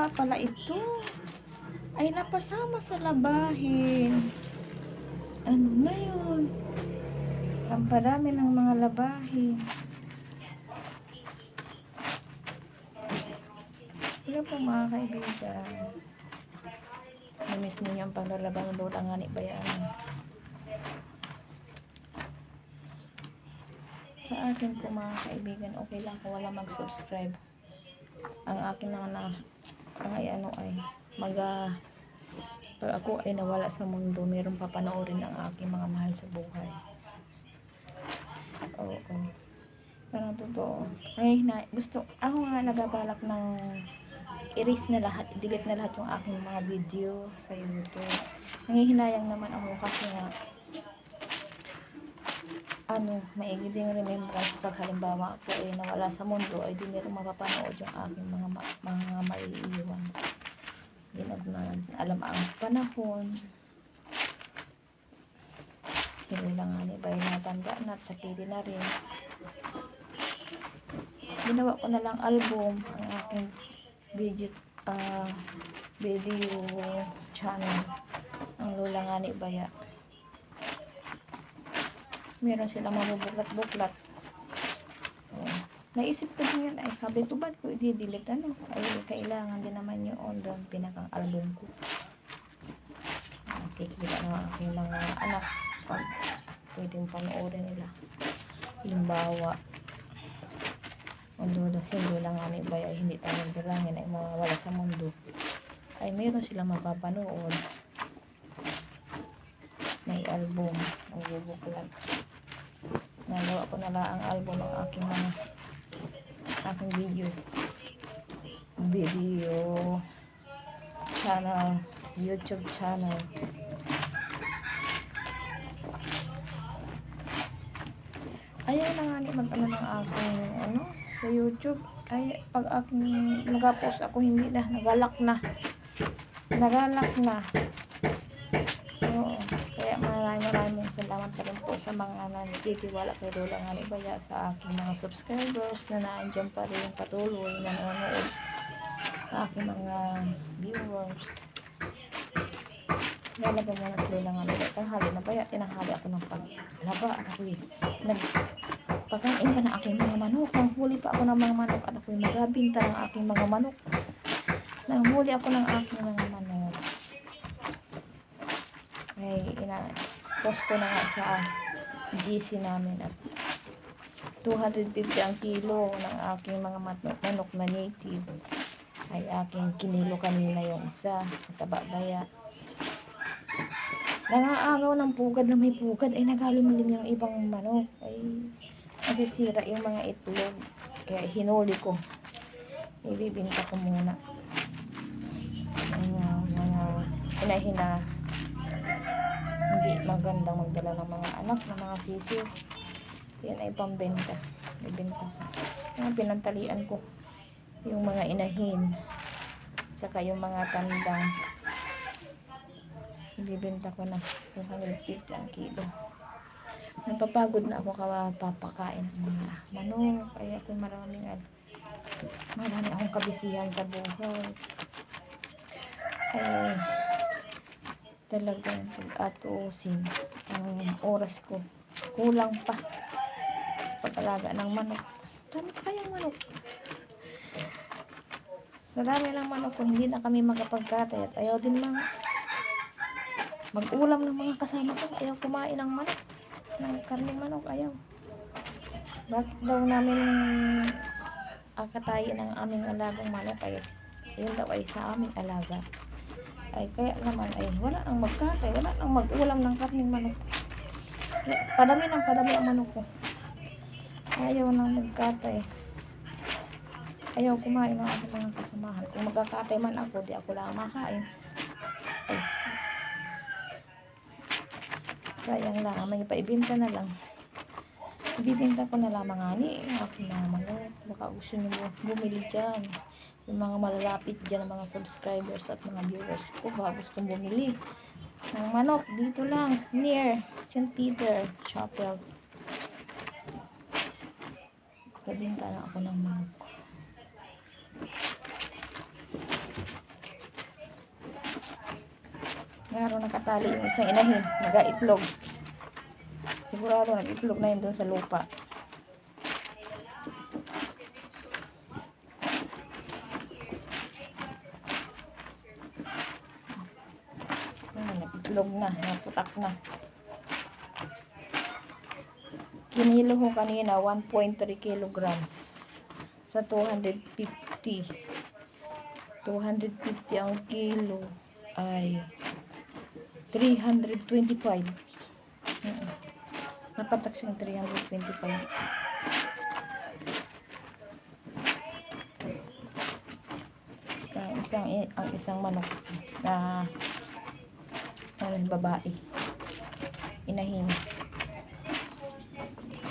nga pala ito ay napasama sa labahin. Ano na yun? Ang padami ng mga labahin. Wala po mga kaibigan. Namiss ninyo ang paglalaba ng Lola nga ni Bayan. Sa akin po mga kaibigan, okay lang kung wala mag-subscribe. Ang akin ang pag ako ay nawala sa mundo, mayroong papanoorin ang aking mga mahal sa buhay. Oo. Parang totoo. Ay, ako nga nagabalak ng erase na lahat, delete na lahat yung aking mga video sa YouTube. Nangihinayang naman ako kasi nga, maigi ding remembrance pag halimbawa ako ay nawala sa mundo, ay di meron mapapanood yung aking mga maiiwan. Alam ang panahon. Sila lang nga ni Bay natanda na at sakili na rin. Ginawa ko na lang album ang aking video channel ang Lola nga ni Baya. Meron silang mabubuklat-buklat. Naisip ko din yun, ay sabi ko ba't ko i-delete ay kailangan din naman yun doon pinakang album ko. Kikita ng aking mga anak pag pwedeng panoorin nila. Halimbawa, although Lola nga ni Bay ay hindi tayo bilangin ay mawawala sa mundo, ay meron silang mapapanood. May album, magbubuklat. Nagawa ko na lang ang album ng aking video channel, YouTube channel. Ayaw na nga ni mag-ano ng aking sa YouTube. Ay pag aking nag-post ako, hindi na, nagalak na. Oo. Kaya maraming salamat pa rin po sa mga nagtitiwala kay Lola nga ni Baya, sa aking mga subscribers na naandyan pa rin patuloy nanonood, sa aking mga viewers. Lalaba muna sa Lola nga ni Baya. Tanghali na Baya, tinanghali ako ng paglaba at ako'y nagpakain pa ng aking mga manok. Nanghuli pa ako ng mga manok at ako'y magabinta ng aking mga manok. Nanghuli ako ng aking mga manok. Ay post ko na nga sa GC namin at 250 ang kilo ng aking mga manok na native. Ay aking kinilo kanina yung isa, mataba Baya. Nangaagaw ng pugad na may pugad, ay nagalimlim yung ibang manok, ay nasisira yung mga itlog. Kaya hinuli ko, ibibinta ko muna mga hinahina hindi magandang magdala ng mga anak ng mga sisiw. Yan ay pambenta, ibenta ko. Pinantalian ko yung mga inahin saka yung mga tandang, ibibenta ko na 250 ang kilo. Napapagod na ako papakain ng mga manok, kaya ako marami akong kabisihan sa buhay. Ay talagang pag-atuusin ang oras ko, kulang pa pag-alaga ng manok. Dami kayang manok. Sa dami ng manok ko, hindi na kami makapagkatay at ayaw din mag-ulam ng mga kasama ko. Ayaw kumain ng manok, ng karning manok, ayaw. Bakit daw namin akatayin ang aming alagang manok? Ay yun daw ay sa aming alaga. Ay kaya naman ay wala nang magkatay, wala nang mag-ulam ng karning manok. Padami ang manok ko. Ayaw nang magkatay, ayaw kumain ng aking mga kasamahan. Kung magkakatay man ako, di ako lang makain. Ay, sayang lang, may paibinta na lang. Ibibinta ko na lamang ang aking mga manok. Baka gusto nyo bumili dyan, yung mga malalapit dyan, mga subscribers at mga viewers ko, baka gustong bumili ng manok dito lang near St. Peter Chapel. Pabinta na ako ng manok. Meron nakatali yung isang inahin. Nag-itlog. Sigurado nag-itlog na yun dun sa lupa. Nag-itlog na. Naputak na. Kinilo ko kanina 1.3 kilograms sa 250. 250 ang kilo ay 325. Napatak siyang 325. Ang isang manok na babae. Inahin.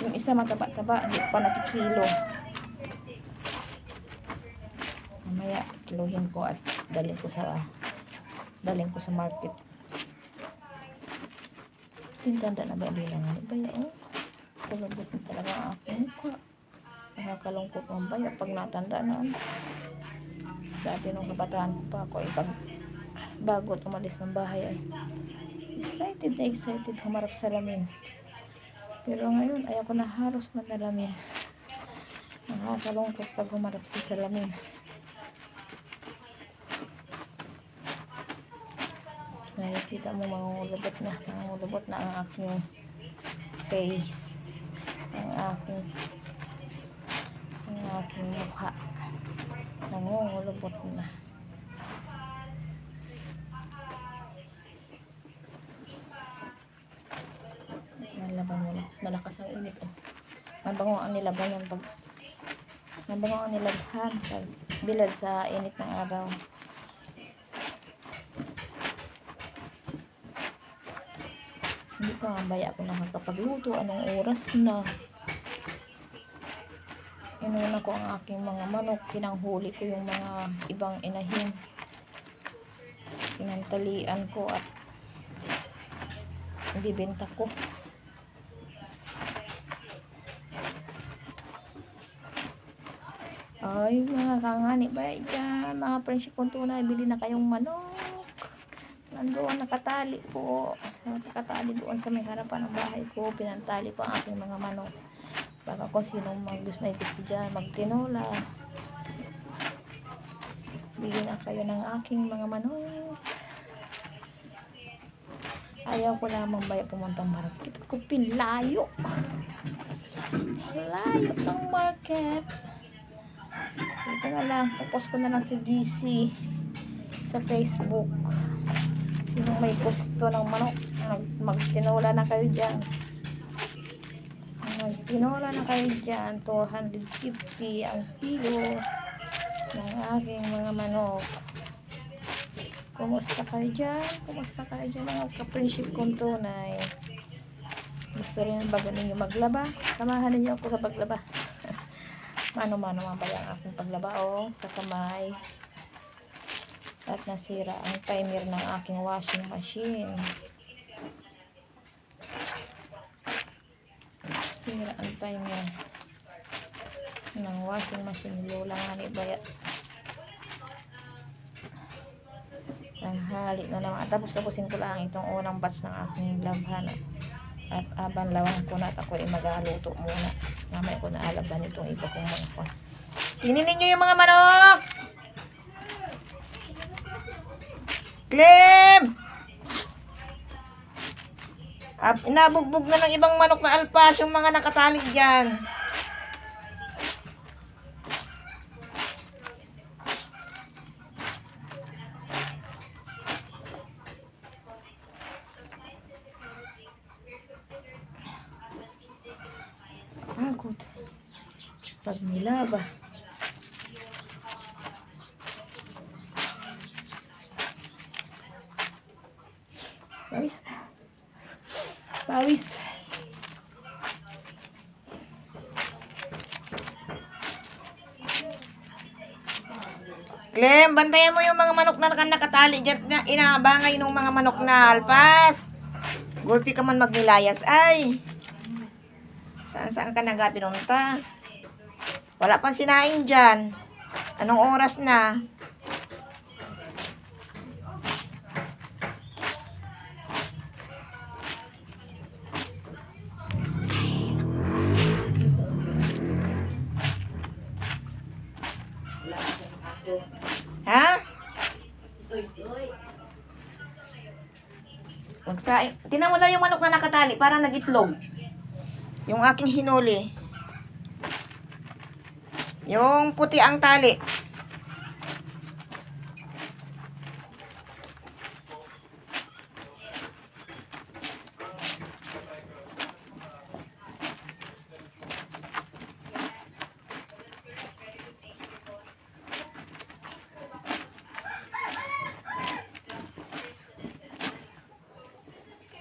Yung isa mataba-taba, hindi pa nakikilo. Mamaya kiluhin ko at dalhin ko sa market. Tintanda na ba bilang ano ba yun? Kulubot na talaga ang aking mukha. Nakakalungkot ang baya pag natanda na. Dati nung kabataan ko pa ako, bago umalis ng bahay ay excited humarap sa salamin. Pero ngayon, ayaw ko na halos manalamin. Nakakalungkot pag humarap sa salamin. Nakikita mo mangulubot na ang aking face. Ang aking mukha. Nangungulubot na. Nalaban mo na. Malakas ang init. Mabango ang nilaban pag bilad sa init ng araw. Hindi pa nga baya ako nakakapagluto. Anong oras na? Inuna ko ang aking mga manok. Pinanghuli ko yung mga ibang inahin. Pinantalian ko at bibenta ko. Ay, mga kangani ba dyan? Mga friendship kong tunay, bili na kayong manok. Nandoon nakatali po. Nakatali doon sa may harapan ng bahay ko. Pinantali ko ang aking mga manok. Baka kung sinong may gusto dyan, magtinola. Bili na kayo ng aking mga manok. Ayaw ko lamang baya pumuntang market. Ko pilayo. Layo ng market. Ito na lang. Post ko na lang si GC sa Facebook. Sinong may gusto ng manok, magtinola na kayo dyan. Magtinola na kayo dyan. 250 ang kilo ng aking mga manok. Kumusta kayo dyan? Kumusta kayo dyan mga ka-friendship kong tunay? Gusto rin ba ninyo maglaba? Samahan ninyo ako sa paglaba. Mano-mano nga ba yung aking paglaba sa kamay. At nasira ang timer ng aking washing machine. Nasira ang timer ng washing machine. Lola nga ni Bayat. Tanghali na naman. Tapos-tapusin ko lang itong unang batch ng aking labhan. At abanlawan ko na at ako ay mag-aluto muna. Mamaya ko na alaban itong iba kong manok. Tingnan ninyo yung mga manok! Clem! Inabugbog na ng ibang manok na alpas yung mga nakatali dyan. Pagod. Pag nilaba. Pawis. Pawis. Clem, bantayan mo yung mga manok na nakatali dyan na inaabangay ng mga manok na alpas. Gulpi ka man magnilayas. Ay. Saan ka nagabi pinunta? Wala pang sinaing dyan. Anong oras na? Magsaing. Tingnan mo lang yung manok na nakatali, parang nag-itlog. Yung aking hinuli. Yung puti ang tali.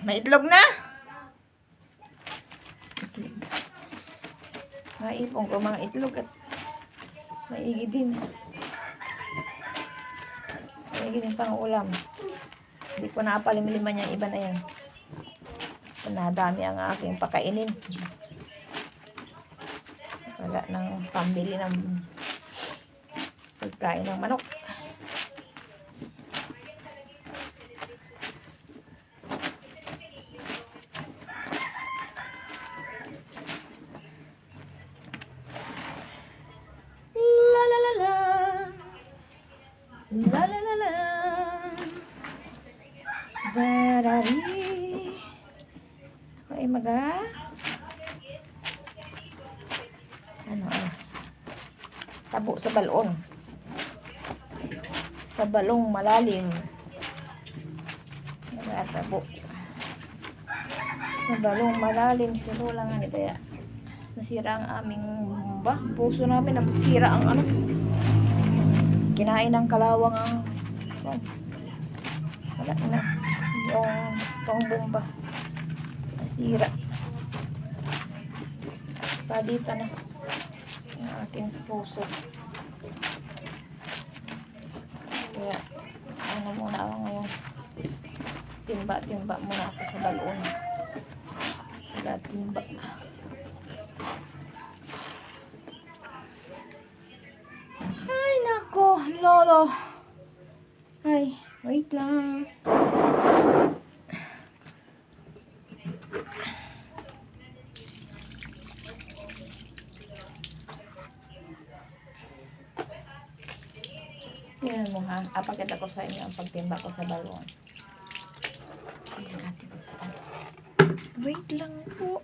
May itlog na. Maipong ko mga itlog at maigi din. Maigi din pang ulam. Hindi ko napalimliman yung iba na yan. Nadami ang aking pakainin. Wala nang pambili ng pagkain ng manok. La la la la. Barari. Ako ay tabo sa balon. Sa balong malalim. Tabo. Sa balong malalim sinulangan ito ya. Nasira ang aming puso namin, nasira ang kinain ng kalawang ang wala na yung pangbomba, nasira, palitan na yung ating puso. Kaya muna ako ngayon, timba muna ako sa balon. Timba ay nako, lolo. Ay, wait lang. Yan mo ha. Apakita ko sa inyo ang pagtimba ko sa balon. Wait lang po.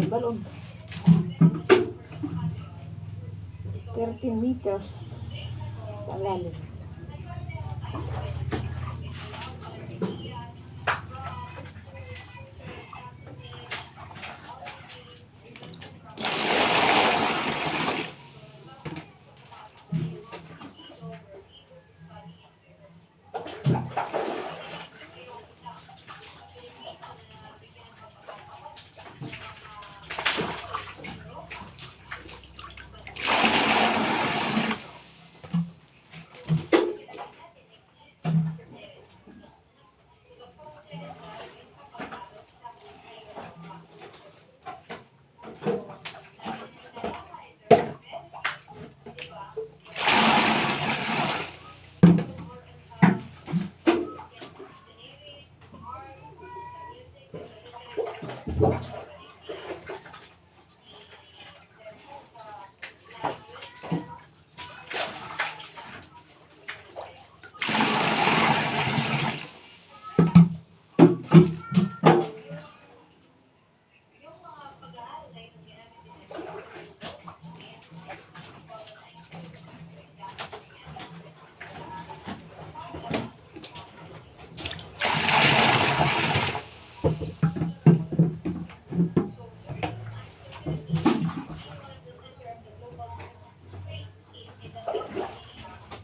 Balon 13 meters sa lalim.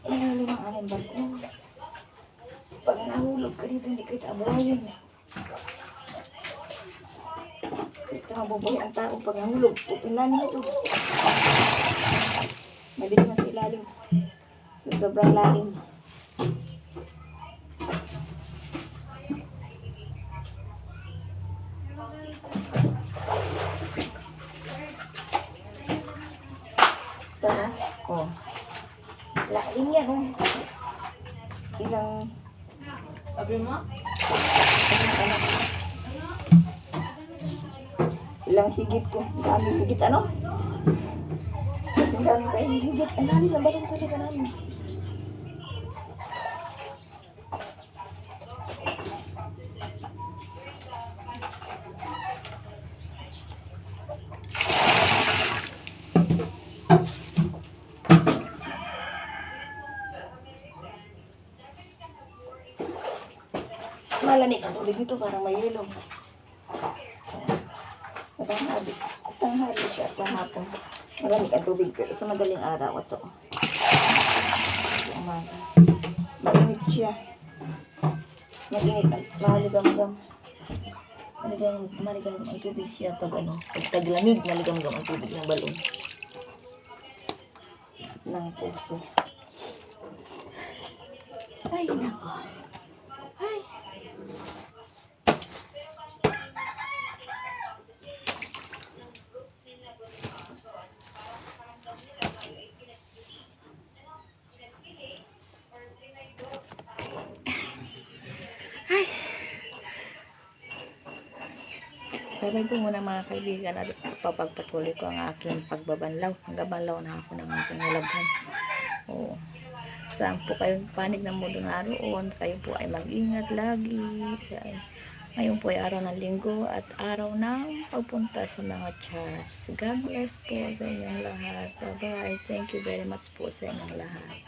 Malalim ang aking balkon. Pag nahulog ka dito, hindi kayo tabuhayin. Ito mabubuhay ang tao pag nahulog. Ilalim ito. Maliit na sa ilalim. So, sobrang lalim. Ilang higit ko. Dami higit ano? Ang dami kayo higit. Ang dami na balon talaga namin. Malamig ang tubig nito, parang may yelo. Tanghali siya sa hapon. Malamig ang tubig pero sa madaling araw at so. Umaga. Mainit siya. Mag-init at maligam-gam. Maligam ang tubig siya pag ano. Pag taglamig, maligam-gam ang tubig ng balon. Ng puso. Ay, nako. Ay. Bye-bye po muna mga kaibigan at papagpatuloy ko ang aking pagbabanlaw. Nagabanlaw na ako ng aking nilaghan. Oo. Saan po kayong panig ng mundo naroon, kayo po ay mag-ingat lagi. Ngayon po ay araw ng linggo at araw ng pagpunta sa mga church. God bless po sa inyong lahat. Bye-bye. Thank you very much po sa inyong lahat.